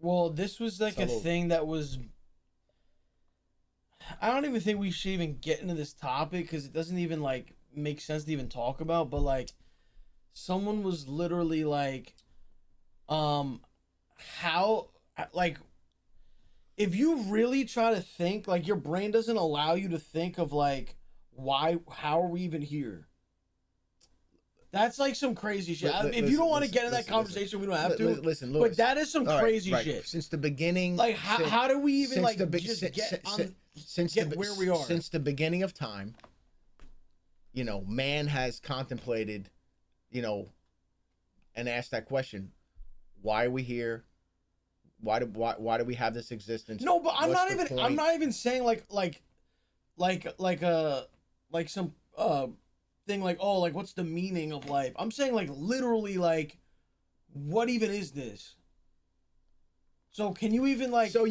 Well, this was like a Salud. thing that was. I don't even think we should even get into this topic because it doesn't even like make sense to even talk about. But like, someone was literally like, um, how like if you really try to think, like your brain doesn't allow you to think of like why, how are we even here? That's like some crazy shit. If you don't want to get in that conversation, we don't have to. Listen, But Lewis. that is some All right, crazy right. shit. Since the beginning, Like how do we even since like the just get on since get the where we are? since the beginning of time, you know, man has contemplated, you know, and asked that question: why are we here? Why do we have this existence? No, but I'm What's not the even. point? I'm not even saying like some thing like, oh, like what's the meaning of life. I'm saying like literally like what even is this? So can you even like So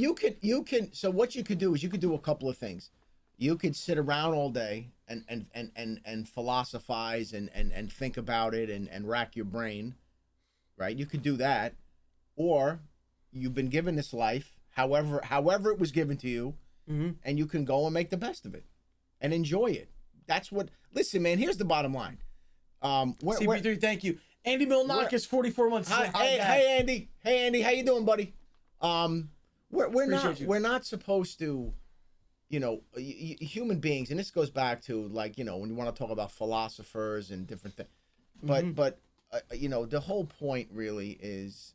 so what you could do is you could do a couple of things. You could sit around all day and philosophize and think about it and rack your brain, right? You could do that, or you've been given this life, however it was given to you, Mhm. and you can go and make the best of it and enjoy it. That's what. Listen, man. Here's the bottom line. CP3, thank you. Andy Milnakis, 44 months. Hey Andy. Hey Andy, how you doing, buddy? We're Appreciate you. we're not supposed to, you know, human beings, and this goes back to like, you know, when you want to talk about philosophers and different things, but you know, the whole point really is,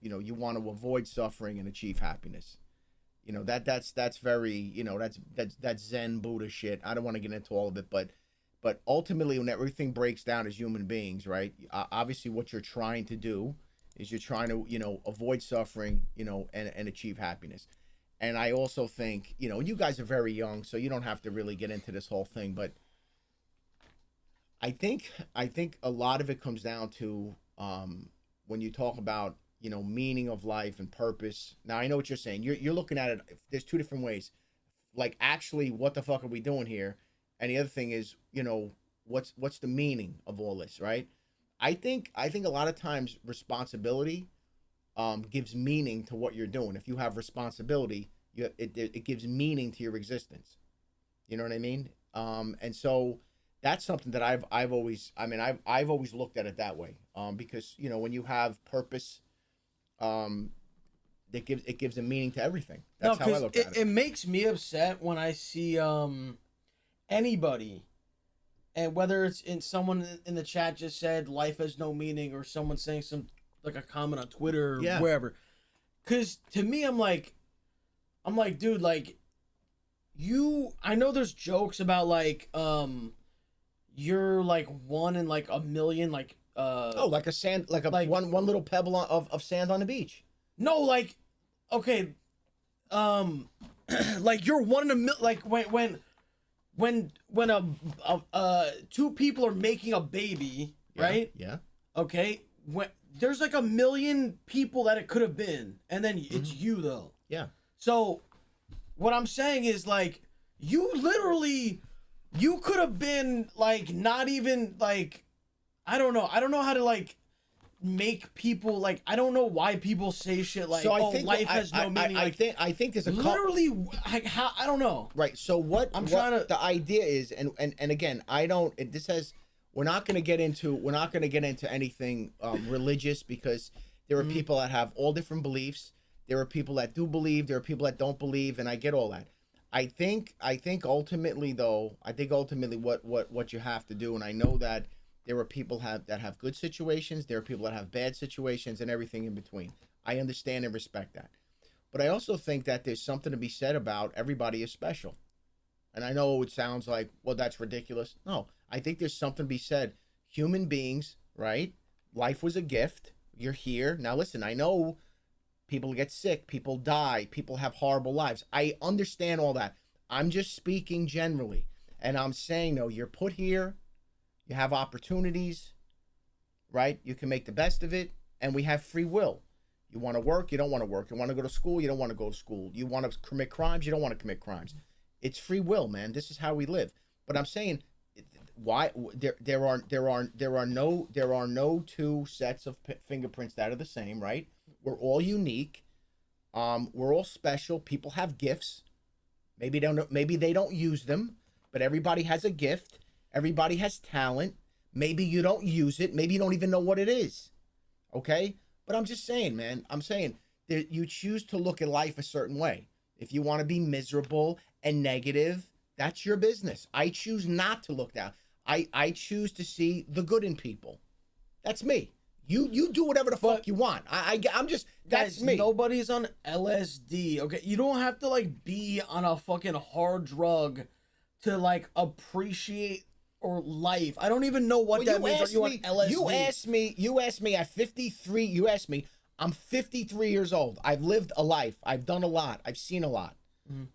you know, you want to avoid suffering and achieve happiness. You know, that's very, you know, that's Zen Buddha shit. I don't want to get into all of it, but ultimately, when everything breaks down as human beings, right? Obviously, what you're trying to do is you're trying to, you know, avoid suffering, you know, and achieve happiness. And I also think, you know, you guys are very young, so you don't have to really get into this whole thing, but I think a lot of it comes down to, when you talk about, you know, meaning of life and purpose. Now I know what you're saying. You're looking at it. There's two different ways. Like, actually, what the fuck are we doing here? And the other thing is, you know, what's the meaning of all this, right? I think a lot of times responsibility gives meaning to what you're doing. If you have responsibility, it gives meaning to your existence. You know what I mean? And so that's something that I've always, I mean, I've always looked at it that way. Because, you know, when you have purpose, it gives a meaning to everything. That's how I look at it. It makes me upset when I see anybody, and whether it's in someone in the chat just said life has no meaning, or someone saying some like a comment on Twitter or wherever. Because to me, I'm like, dude, like I know there's jokes about like you're like one in like a million, like like a sand, like a one little pebble of sand on the beach. No, like, okay, like you're one in a million. Like when two people are making a baby, right? Yeah. Okay, when there's like a million people that it could have been, and then it's you though. Yeah. So what I'm saying is like you could have been like not even like I don't know how to like make people like I don't know why people say shit like life has no meaning. I think there's a literally like how I don't know. Right. So what trying to the idea is, and again, I don't. This has we're not going to get into anything religious, because there are people that have all different beliefs. There are people that do believe. There are people that don't believe, and I get all that. I think ultimately though, what you have to do, and I know that there are people that have good situations. There are people that have bad situations, and everything in between. I understand and respect that. But I also think that there's something to be said about everybody is special. And I know it sounds like, well, that's ridiculous. No, I think there's something to be said. Human beings, right? Life was a gift. You're here. Now, listen, I know people get sick. People die. People have horrible lives. I understand all that. I'm just speaking generally. And I'm saying, no, you're put here. You have opportunities, right? You can make the best of it. And we have free will. You want to work, you don't want to work. You want to go to school, you don't want to go to school. You want to commit crimes, you don't want to commit crimes. It's free will, man. This is how we live. But I'm saying, why there are no two sets of fingerprints that are the same, right? We're all unique. We're all special. People have gifts. Maybe they don't use them, but everybody has a gift. Everybody has talent. Maybe you don't use it. Maybe you don't even know what it is. Okay? But I'm just saying, man. I'm saying that you choose to look at life a certain way. If you want to be miserable and negative, that's your business. I choose not to look down. I choose to see the good in people. That's me. You do whatever the fuck you want. I'm just, that's guys, me. Nobody's on LSD. Okay, you don't have to like be on a fucking hard drug to like appreciate or life. I don't even know what that means. Are you on LSD? You asked me at 53. You asked me. I'm 53 years old. I've lived a life. I've done a lot. I've seen a lot.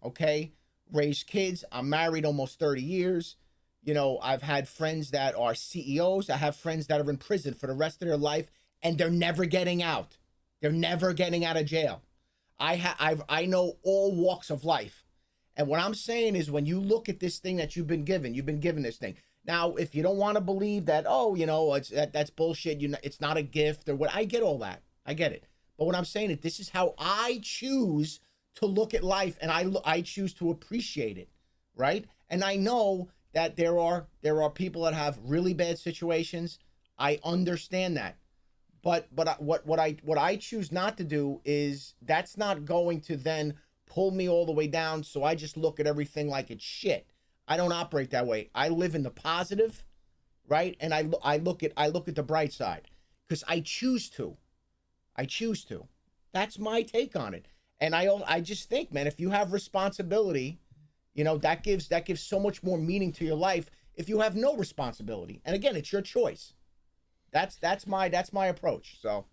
Okay, raised kids. I'm married almost 30 years. You know, I've had friends that are CEOs. I have friends that are in prison for the rest of their life, and they're never getting out. They're never getting out of jail. I know all walks of life. And what I'm saying is, when you look at this thing that you've been given this thing. Now, if you don't want to believe that, oh, you know, that's bullshit. It's not a gift or what. I get all that. I get it. But what I'm saying is, this is how I choose to look at life, and I choose to appreciate it, right? And I know that there are people that have really bad situations. I understand that, but what I choose not to do is, that's not going to then pull me all the way down. So I just look at everything like it's shit. I don't operate that way. I live in the positive, right? And I look at the bright side, because I choose to. That's my take on it. And I just think, man, if you have responsibility, you know, that gives so much more meaning to your life if you have no responsibility. And again, it's your choice. That's my approach. So